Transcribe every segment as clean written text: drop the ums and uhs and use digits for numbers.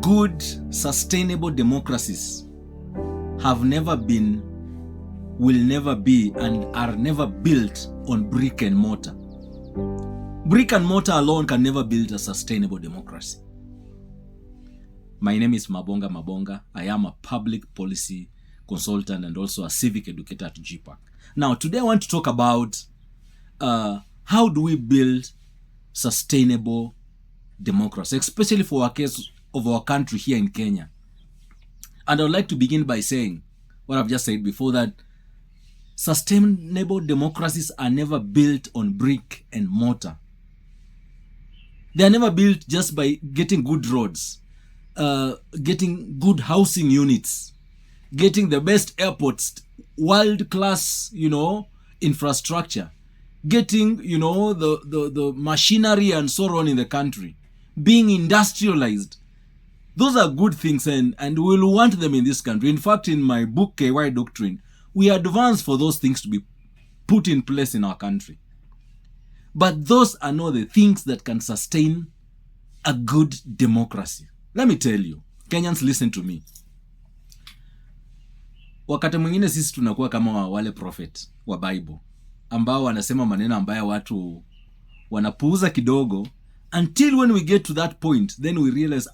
good, sustainable democracies have never been, will never be, and are never built on brick and mortar. Brick and mortar alone can never build a sustainable democracy. My name is Mabonga. I am a public policy consultant and also a civic educator at GPAC. Now, today I want to talk about how do we build sustainable democracy, especially for our case of our country here in Kenya. And I would like to begin by saying what I've just said before, that sustainable democracies are never built on brick and mortar. They are never built just by getting good roads, getting good housing units, getting the best airports, world-class, infrastructure, getting, the machinery and so on in the country, being industrialized. Those are good things, and we'll want them in this country. In fact, in my book, KY Doctrine, we advance for those things to be put in place in our country. But those are not the things that can sustain a good democracy. Let me tell you, Kenyans, listen to me. Wakati mwingine sisi tunakuwa kama wale prophet wa Bible ambao wanasema maneno ambayo watu wanapuuza kidogo, until when we get to that point, then we realize,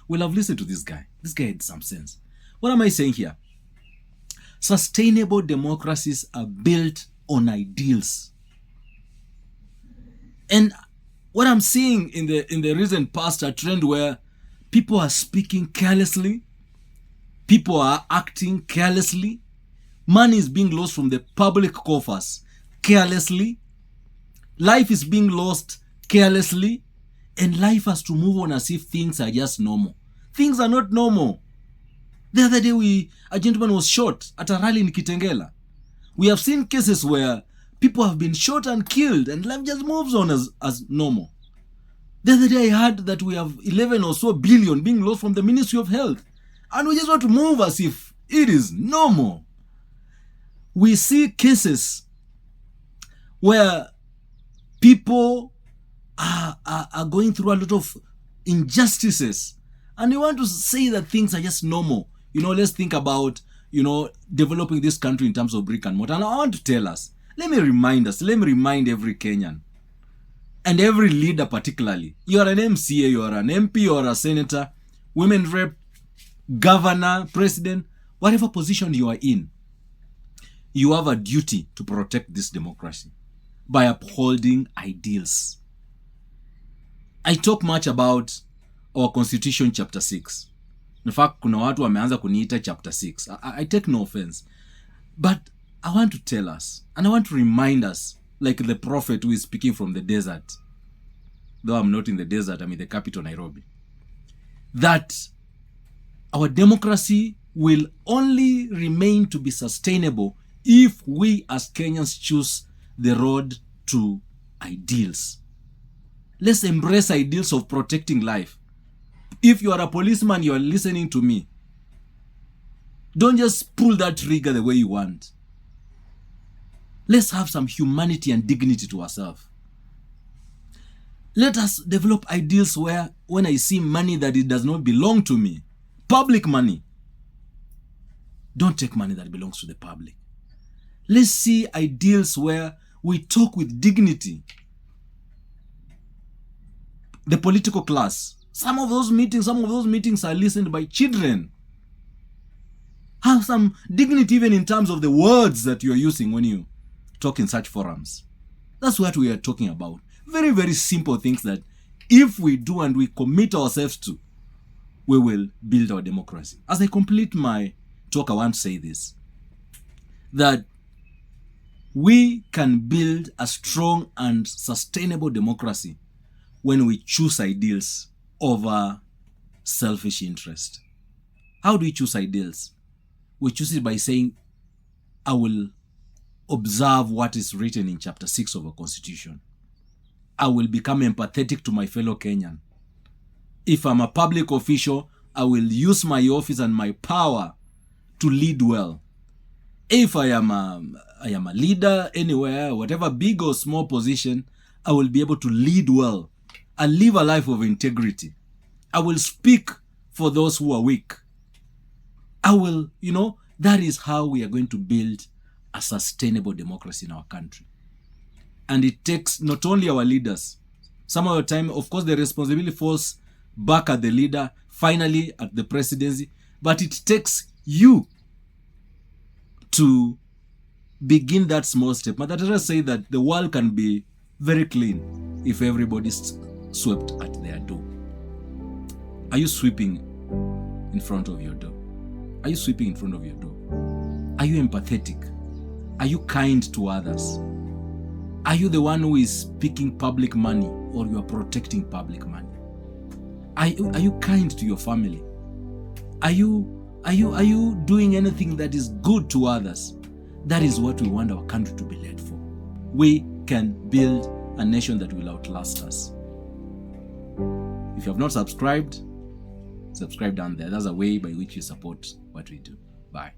well, I've listened to this guy. This guy had some sense. What am I saying here? Sustainable democracies are built on ideals. And what I'm seeing in the recent past, a trend where people are speaking carelessly, people are acting carelessly, money is being lost from the public coffers carelessly, life is being lost carelessly, and life has to move on as if things are just normal. Things are not normal. The other day, a gentleman was shot at a rally in Kitengela. We have seen cases where people have been shot and killed, and life just moves on as normal. The other day, I heard that we have 11 or so billion being lost from the Ministry of Health, and we just want to move as if it is normal. We see cases where people are going through a lot of injustices, and we want to say that things are just normal. Let's think about, developing this country in terms of brick and mortar. And I want to tell us, let me remind every Kenyan, and every leader particularly. You are an MCA, you are an MP, you are a senator, women rep, governor, president, whatever position you are in, you have a duty to protect this democracy by upholding ideals. I talk much about our Constitution chapter 6. In fact, kuna watu wameanza kuniita chapter 6. I take no offense. But I want to tell us, and I want to remind us, like the prophet who is speaking from the desert, though I'm not in the desert, I'm in the capital, Nairobi, that our democracy will only remain to be sustainable if we as Kenyans choose the road to ideals. Let's embrace ideals of protecting life. If you are a policeman, you are listening to me, don't just pull that trigger the way you want. Let's have some humanity and dignity to ourselves. Let us develop ideals where when I see money that it does not belong to me, public money, don't take money that belongs to the public. Let's see ideals where we talk with dignity. The political class, some of those meetings are listened by children. Have some dignity even in terms of the words that you are using when you talk in such forums. That's what we are talking about. Very, very simple things that if we do and we commit ourselves to, we will build our democracy. As I complete my talk, I want to say this, that we can build a strong and sustainable democracy when we choose ideals over selfish interest. How do we choose ideals? We choose it by saying, I will observe what is written in chapter 6 of our Constitution. I will become empathetic to my fellow Kenyan. If I'm a public official, I will use my office and my power to lead well. If I am a leader anywhere, whatever big or small position, I will be able to lead well and live a life of integrity. I will speak for those who are weak. I will, that is how we are going to build a sustainable democracy in our country. And it takes not only our leaders. Some of the time, of course, the responsibility falls back at the leader, finally at the presidency. But it takes you to begin that small step. Mother Teresa said that the world can be very clean if everybody's swept at their door. Are you sweeping in front of your door? Are you sweeping in front of your door? Are you empathetic? Are you kind to others? Are you the one who is picking public money, or you are protecting public money? Are you kind to your family? Are you doing anything that is good to others? That is what we want our country to be led for. We can build a nation that will outlast us. If you have not subscribed, subscribe down there. That's a way by which you support what we do. Bye.